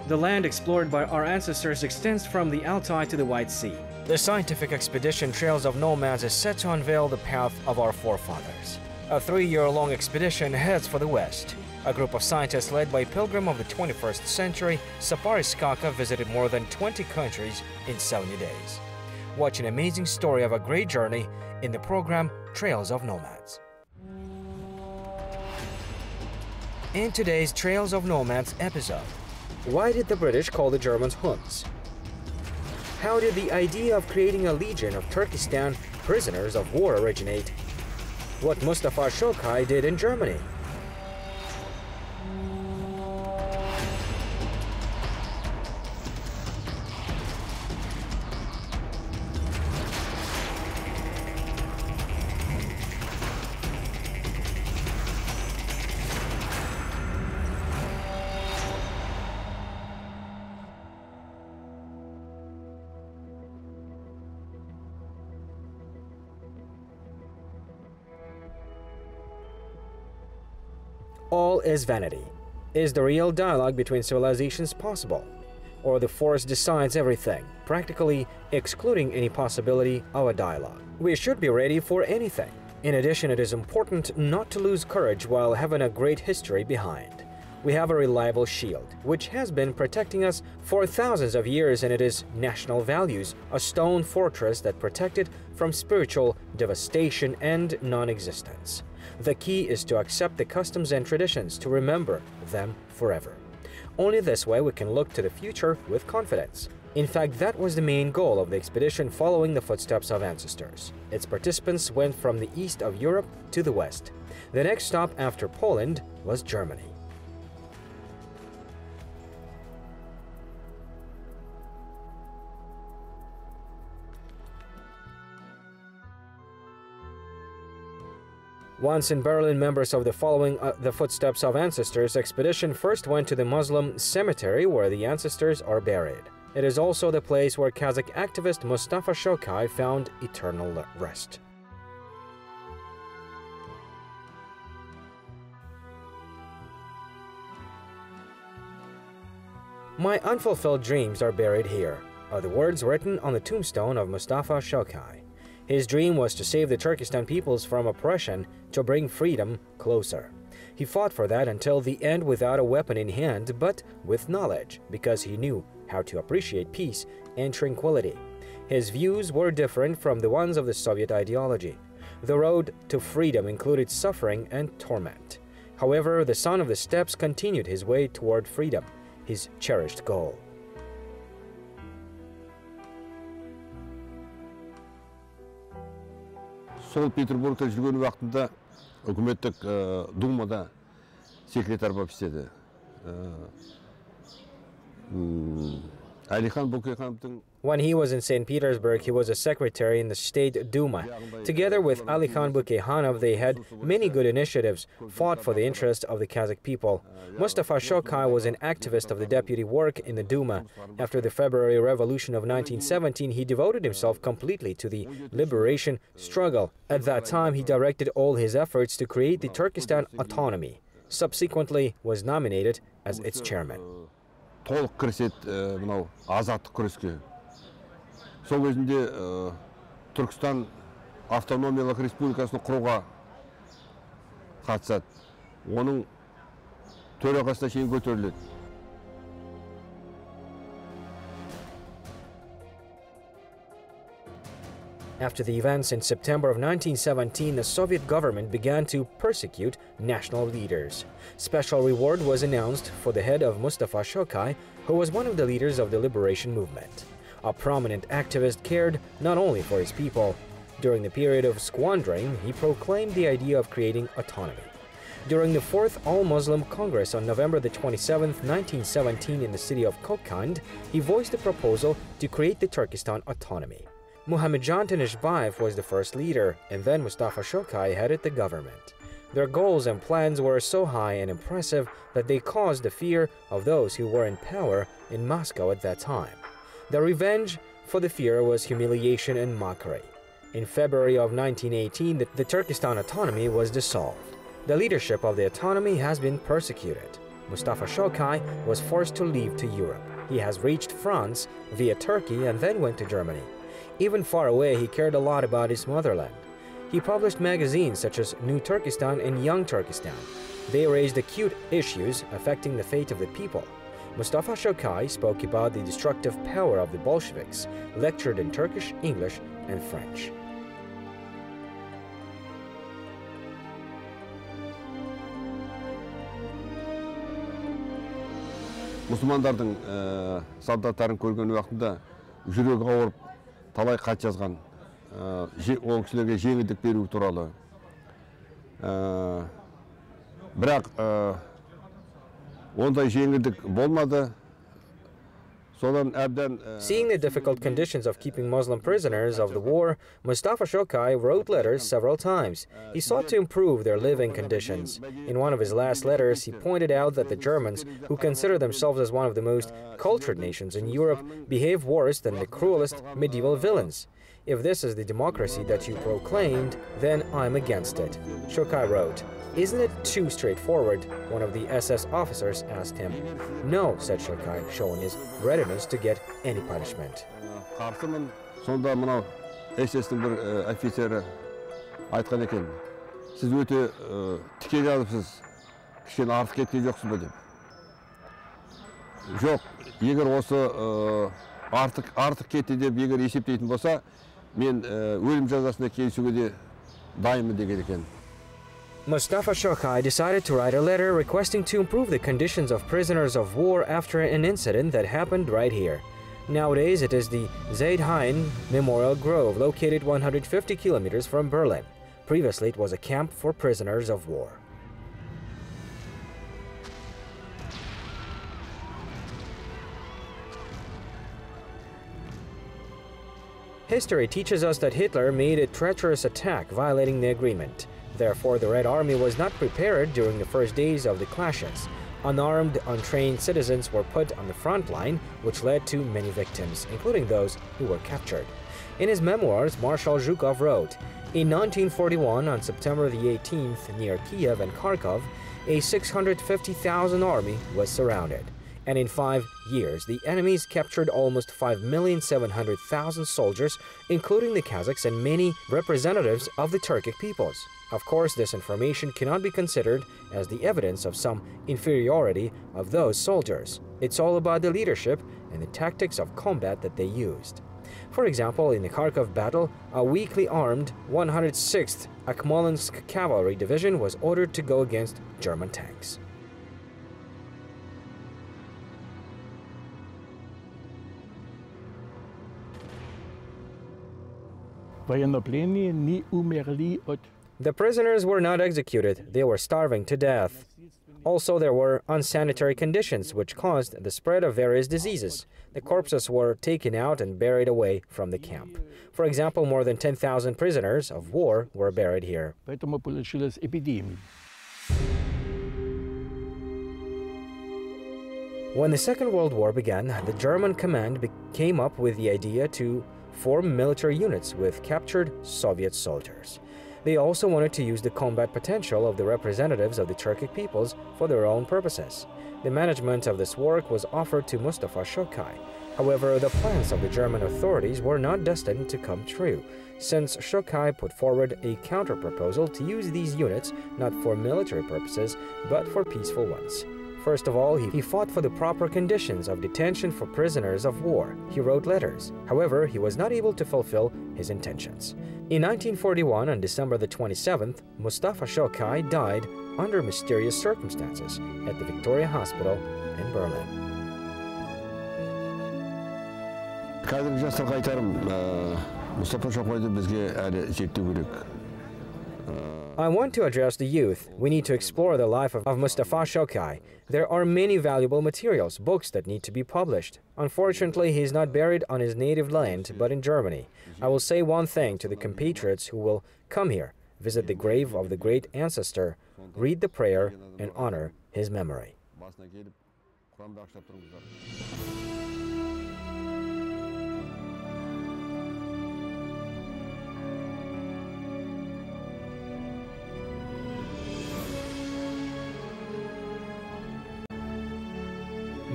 The land explored by our ancestors extends from the Altai to the White Sea. The scientific expedition Trails of Nomads is set to unveil the path of our forefathers. A 3-year-long expedition heads for the west. A group of scientists led by a pilgrim of the 21st century, Sapari Skaka visited more than 20 countries in 70 days. Watch an amazing story of a great journey in the program Trails of Nomads. In today's Trails of Nomads episode, why did the British call the Germans Huns? How did the idea of creating a legion of Turkestan prisoners of war originate? What Mustafa Shokai did in Germany? All is vanity. Is the real dialogue between civilizations possible? Or the force decides everything, practically excluding any possibility of a dialogue? We should be ready for anything. In addition, it is important not to lose courage while having a great history behind. We have a reliable shield, which has been protecting us for thousands of years, and it is national values, a stone fortress that protected from spiritual devastation and non-existence. The key is to accept the customs and traditions, to remember them forever. Only this way we can look to the future with confidence. In fact, that was the main goal of the expedition following the footsteps of ancestors. Its participants went from the east of Europe to the west. The next stop after Poland was Germany. Once in Berlin, members of the Following the Footsteps of Ancestors expedition first went to the Muslim cemetery where the ancestors are buried. It is also the place where Kazakh activist Mustafa Shokai found eternal rest. "My unfulfilled dreams are buried here," are the words written on the tombstone of Mustafa Shokai. His dream was to save the Turkestan peoples from oppression, to bring freedom closer. He fought for that until the end without a weapon in hand, but with knowledge, because he knew how to appreciate peace and tranquility. His views were different from the ones of the Soviet ideology. The road to freedom included suffering and torment. However, the son of the steppes continued his way toward freedom, his cherished goal. Сол Петербургта жүрген уақытында үкіметтік думада секретарь болып істеді. Әлихан Бөкейхановтың. When he was in St. Petersburg, he was a secretary in the State Duma. Together with Ali Khan Bukhanov, they had many good initiatives, fought for the interest of the Kazakh people. Mustafa Shokai was an activist of the deputy work in the Duma. After the February Revolution of 1917, he devoted himself completely to the liberation struggle. At that time, he directed all his efforts to create the Turkestan autonomy. Subsequently, was nominated as its chairman. Толық кіріседі мынау азаттық күреске. Сол кезінде Түркістан автономиялық республикасын құруға қатысады. Оның төрағасына шейін көтеріледі. After the events in September of 1917, the Soviet government began to persecute national leaders. Special reward was announced for the head of Mustafa Shokai, who was one of the leaders of the liberation movement. A prominent activist cared not only for his people. During the period of squandering, he proclaimed the idea of creating autonomy. During the 4th All-Muslim Congress on November the 27th, 1917 in the city of Kokand, he voiced the proposal to create the Turkestan autonomy. Muhammadjan Tanishbayev was the first leader, and then Mustafa Shokai headed the government. Their goals and plans were so high and impressive that they caused the fear of those who were in power in Moscow at that time. The revenge for the fear was humiliation and mockery. In February of 1918, the Turkestan autonomy was dissolved. The leadership of the autonomy has been persecuted. Mustafa Shokai was forced to leave to Europe. He has reached France via Turkey and then went to Germany. Even far away, he cared a lot about his motherland. He published magazines such as New Turkestan and Young Turkestan. They raised acute issues affecting the fate of the people. Mustafa Shokai spoke about the destructive power of the Bolsheviks, lectured in Turkish, English, and French. Мұсылмандардың солдаттарын көрген уақытында жүрегі ауырып, талай хат жазған, ол кісілерге жеңілдік беру туралы. Бірақ ондай жеңілдік болмады. Seeing the difficult conditions of keeping Muslim prisoners of the war, Mustafa Shokai wrote letters several times. He sought to improve their living conditions. In one of his last letters, he pointed out that the Germans, who consider themselves as one of the most cultured nations in Europe, behave worse than the cruelest medieval villains. If this is the democracy that you proclaimed, then I'm against it. Shokai wrote, "Isn't it too straightforward?" One of the SS officers asked him. "No," said Shokai, showing his readiness to get any punishment. Қарсымын. Сонда мынау SS-тің бір офицері айтқан екен, "Сіз өте тікелей алыпсыз, кішкене артық кеткен жоқсыз ба?" деп. Жоқ, егер осы артық кетті деп егер есептейтін болса, мен өлім жазасына келісуге де дайынмын деген екен. Mustafa Shokai decided to write a letter requesting to improve the conditions of prisoners of war after an incident that happened right here. Nowadays, it is the Zeidhain Memorial Grove, located 150 kilometers from Berlin. Previously, it was a camp for prisoners of war. History teaches us that Hitler made a treacherous attack, violating the agreement. Therefore, the Red Army was not prepared during the first days of the clashes. Unarmed, untrained citizens were put on the front line, which led to many victims, including those who were captured. In his memoirs, Marshal Zhukov wrote, "In 1941, on September the 18th, near Kiev and Kharkov, a 650,000 army was surrounded. And in 5 years, the enemies captured almost 5,700,000 soldiers, including the Kazakhs and many representatives of the Turkic peoples. Of course, this information cannot be considered as the evidence of some inferiority of those soldiers. It's all about the leadership and the tactics of combat that they used." For example, in the Kharkov battle, a weakly armed 106th Akmolensk Cavalry Division was ordered to go against German tanks. The prisoners were not executed, they were starving to death. Also, there were unsanitary conditions which caused the spread of various diseases. The corpses were taken out and buried away from the camp. For example, more than 10,000 prisoners of war were buried here. When the Second World War began, the German command came up with the idea to form military units with captured Soviet soldiers. They also wanted to use the combat potential of the representatives of the Turkic peoples for their own purposes. The management of this work was offered to Mustafa Shokai. However, the plans of the German authorities were not destined to come true, since Shokai put forward a counter-proposal to use these units not for military purposes, but for peaceful ones. First of all, he fought for the proper conditions of detention for prisoners of war. He wrote letters. However, he was not able to fulfill his intentions. In 1941, on December the 27th, Mustafa Shokai died under mysterious circumstances at the Victoria Hospital in Berlin. Қазіргі жастарға айтарым, Мұстафа Шоқайды бізге әлі зерттеу керек. I want to address the youth. We need to explore the life of Mustafa Shokai. There are many valuable materials, books that need to be published. Unfortunately, he is not buried on his native land, but in Germany. I will say one thing to the compatriots who will come here, visit the grave of the great ancestor, read the prayer, and honor his memory.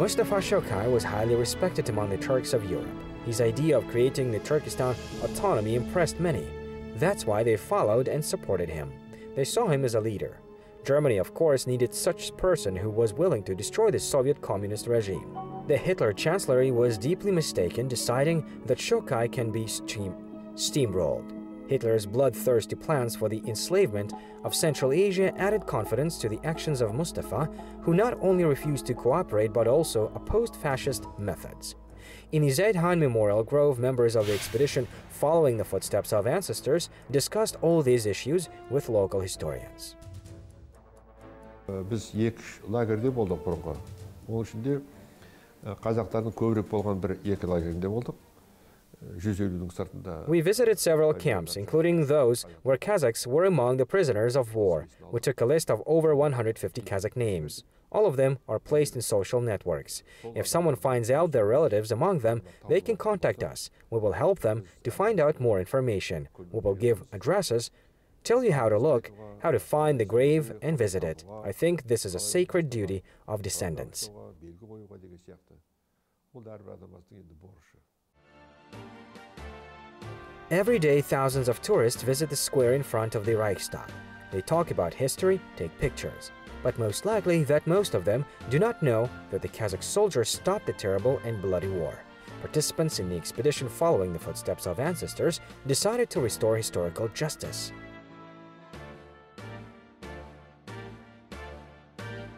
Mustafa Shokai was highly respected among the Turks of Europe. His idea of creating the Turkestan autonomy impressed many. That's why they followed and supported him. They saw him as a leader. Germany, of course, needed such a person who was willing to destroy the Soviet communist regime. The Hitler chancellery was deeply mistaken, deciding that Shokai can be steamrolled. Hitler's bloodthirsty plans for the enslavement of Central Asia added confidence to the actions of Mustafa, who not only refused to cooperate but also opposed fascist methods. In the Zaidhan Memorial Grove, members of the expedition, following the footsteps of ancestors, discussed all these issues with local historians. Biz екі лагерде болдық бұрынғы. Оның ішінде қазақтардың көбірек болған екі лагерінде болдық. We visited several camps, including those where Kazakhs were among the prisoners of war. We took a list of over 150 Kazakh names. All of them are placed in social networks. If someone finds out their relatives among them, they can contact us. We will help them to find out more information. We will give addresses, tell you how to look, how to find the grave and visit it. I think this is a sacred duty of descendants. Every day, thousands of tourists visit the square in front of the Reichstag. They talk about history, take pictures. But most likely that most of them do not know that the Kazakh soldiers stopped the terrible and bloody war. Participants in the expedition following the footsteps of ancestors decided to restore historical justice.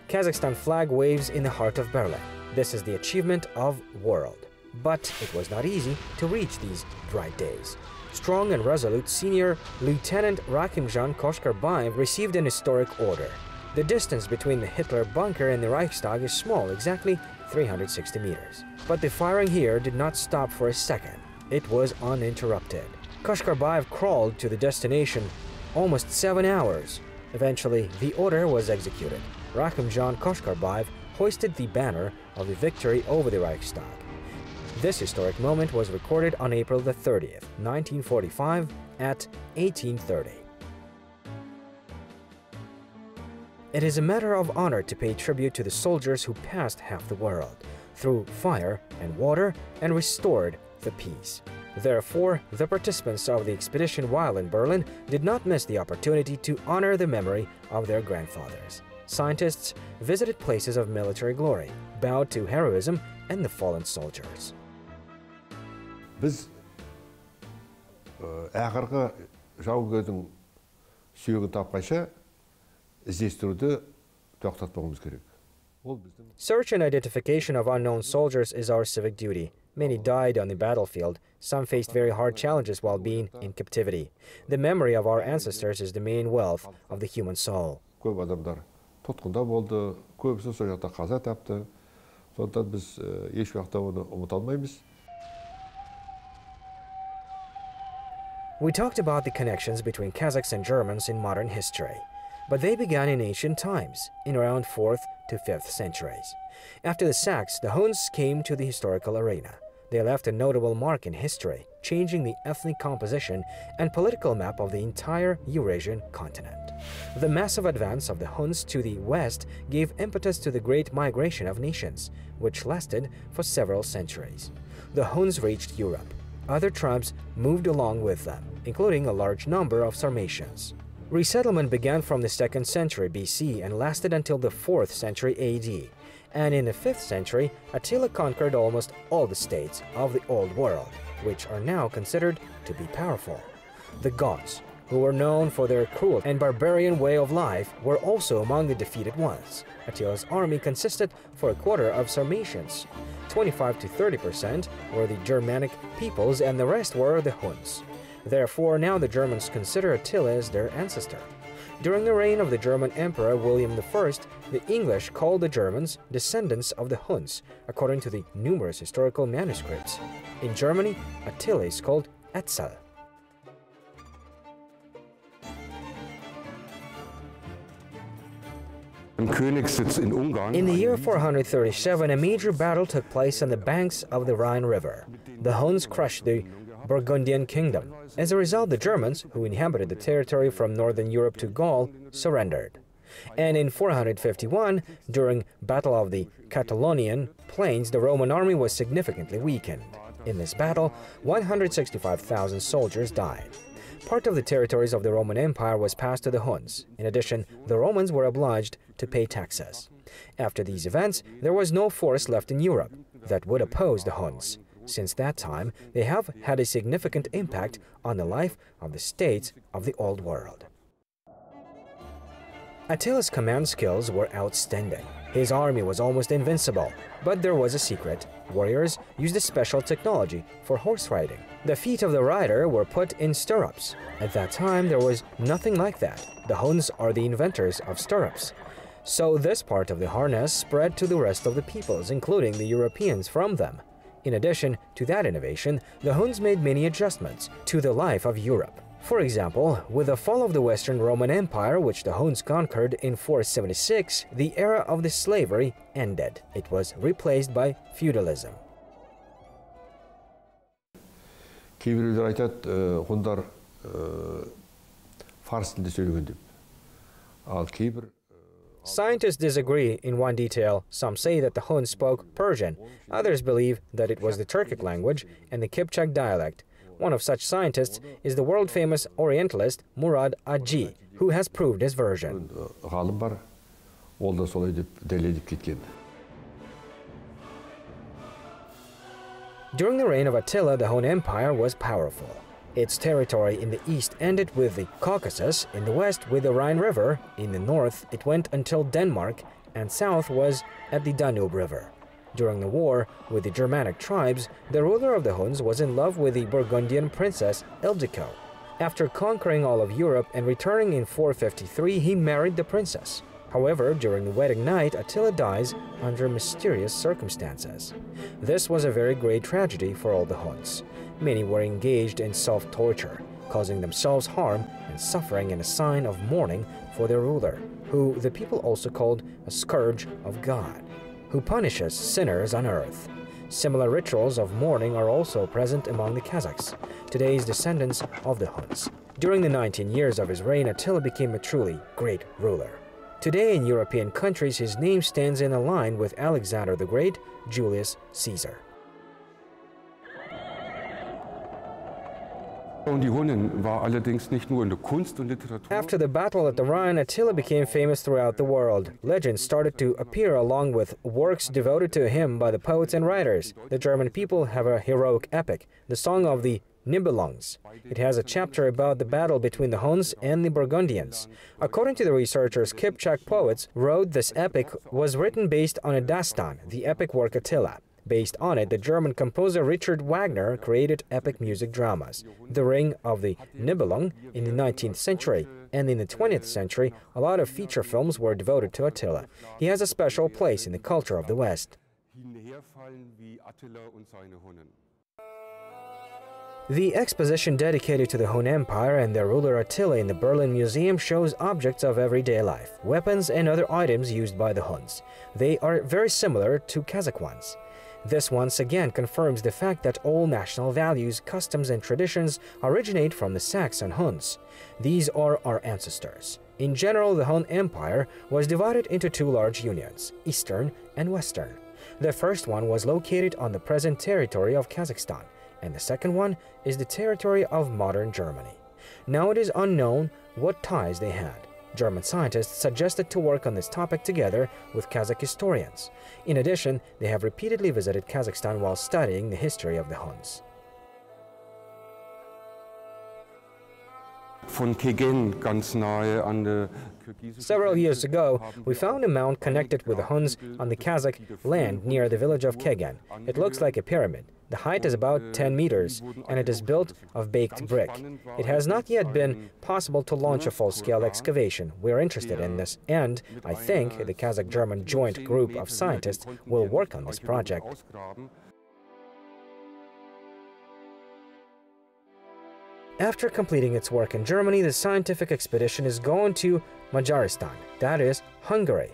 Kazakhstan flag waves in the heart of Berlin. This is the achievement of world. But it was not easy to reach these bright days. Strong and resolute senior Lieutenant Rakhimjan Koshkarbayev received an historic order. The distance between the Hitler bunker and the Reichstag is small, exactly 360 meters. But the firing here did not stop for a second. It was uninterrupted. Koshkarbayev crawled to the destination almost 7 hours. Eventually, the order was executed. Rakhimjan Koshkarbayev hoisted the banner of the victory over the Reichstag. This historic moment was recorded on April the 30th, 1945 at 1830. It is a matter of honor to pay tribute to the soldiers who passed half the world through fire and water and restored the peace. Therefore, the participants of the expedition while in Berlin did not miss the opportunity to honor the memory of their grandfathers. Scientists visited places of military glory, bowed to heroism and the fallen soldiers. Biz ақырғы жауынгердің сүйегін тапқанша іздестіруді тоқтатпауымыз керек. Search and identification of unknown soldiers is our civic duty. Many died on the battlefield. Some faced very hard challenges while being in captivity. The memory of our ancestors is the main wealth of the human soul. Көп адамдар тұтқында болды, көбісі сол жақта қаза тапты. Сондықтан біз еш уақытта оны ұмыта алмаймыз. We talked about the connections between Kazakhs and Germans in modern history, but they began in ancient times, in around 4th to 5th centuries. After the Sacs, the Huns came to the historical arena. They left a notable mark in history, changing the ethnic composition and political map of the entire Eurasian continent. The massive advance of the Huns to the west gave impetus to the great migration of nations, which lasted for several centuries. The Huns reached Europe. Other tribes moved along with them, including a large number of Sarmatians. Resettlement began from the 2nd century BC and lasted until the 4th century AD. And in the 5th century, Attila conquered almost all the states of the Old World, which are now considered to be powerful. The Goths, who were known for their cruel and barbarian way of life, were also among the defeated ones. Attila's army consisted for a quarter of Sarmatians. 25 to 30% were the Germanic peoples and the rest were the Huns. Therefore, now the Germans consider Attila as their ancestor. During the reign of the German Emperor William I, the English called the Germans descendants of the Huns, according to the numerous historical manuscripts. In Germany, Attila is called Etzel. In the year 437, a major battle took place on the banks of the Rhine River. The Huns crushed the Burgundian kingdom. As a result, the Germans, who inhabited the territory from northern Europe to Gaul, surrendered. And in 451, during Battle of the Catalonian Plains, the Roman army was significantly weakened. In this battle, 165,000 soldiers died. Part of the territories of the Roman Empire was passed to the Huns. In addition, the Romans were obliged to pay taxes. After these events, there was no force left in Europe that would oppose the Huns. Since that time, they have had a significant impact on the life of the states of the Old World. Attila's command skills were outstanding. His army was almost invincible, but there was a secret. Warriors used a special technology for horse riding. The feet of the rider were put in stirrups. At that time, there was nothing like that. The Huns are the inventors of stirrups. So this part of the harness spread to the rest of the peoples, including the Europeans from them. In addition to that innovation, the Huns made many adjustments to the life of Europe. For example, with the fall of the Western Roman Empire, which the Huns conquered in 476, the era of the slavery ended. It was replaced by feudalism. Кейбіреулер айтады, ғұндар фарс тілінде сөйлеген деп. Ал кейбір Scientists disagree in one detail. Some say that the Huns spoke Persian. Others believe that it was the Turkic language and the Kipchak dialect. One of such scientists is the world-famous Orientalist Murad Aji, who has proved his version. ғалым бар, ол да солай деп дәлелдеп кеткен. During the reign of Attila, the Hun Empire was powerful. Its territory in the east ended with the Caucasus, in the west with the Rhine River, in the north it went until Denmark, and south was at the Danube River. During the war with the Germanic tribes, the ruler of the Huns was in love with the Burgundian princess Ildiko. After conquering all of Europe and returning in 453, he married the princess. However, during the wedding night, Attila dies under mysterious circumstances. This was a very great tragedy for all the Huns. Many were engaged in self-torture, causing themselves harm and suffering in a sign of mourning for their ruler, who the people also called a scourge of God, who punishes sinners on earth. Similar rituals of mourning are also present among the Kazakhs, today's descendants of the Huns. During the 19 years of his reign, Attila became a truly great ruler. Today in European countries, his name stands in a line with Alexander the Great, Julius Caesar. After the battle at the Rhine, Attila became famous throughout the world. Legends started to appear along with works devoted to him by the poets and writers. The German people have a heroic epic, the Song of the Nibelungs. It has a chapter about the battle between the Huns and the Burgundians. According to the researchers, Kipchak poets wrote this epic was written based on a dastan, the epic work Attila. Based on it, the German composer Richard Wagner created epic music dramas. The Ring of the Nibelung in the 19th century, and in the 20th century, a lot of feature films were devoted to Attila. He has a special place in the culture of the West. The exposition dedicated to the Hun Empire and their ruler Attila in the Berlin Museum shows objects of everyday life, weapons and other items used by the Huns. They are very similar to Kazakh ones. This once again confirms the fact that all national values, customs and traditions originate from the Saxon Huns. These are our ancestors. In general, the Hun Empire was divided into two large unions, Eastern and Western. The first one was located on the present territory of Kazakhstan, and the second one is the territory of modern Germany. Now it is unknown what ties they had. German scientists suggested to work on this topic together with Kazakh historians. In addition, they have repeatedly visited Kazakhstan while studying the history of the Huns. Several years ago, we found a mound connected with the Huns on the Kazakh land near the village of Kegen. It looks like a pyramid. The height is about 10 meters, and it is built of baked brick. It has not yet been possible to launch a full-scale excavation. We are interested in this, and I think the Kazakh-German joint group of scientists will work on this project. After completing its work in Germany, the scientific expedition is going to Majaristan, that is, Hungary.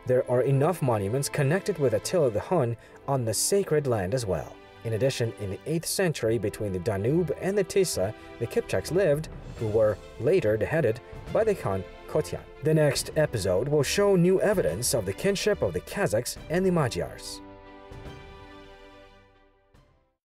There are enough monuments connected with Attila the Hun on the sacred land as well. In addition, in the 8th century, between the Danube and the Tisza, the Kipchaks lived, who were later beheaded by the Khan Kotyan. The next episode will show new evidence of the kinship of the Kazakhs and the Magyars.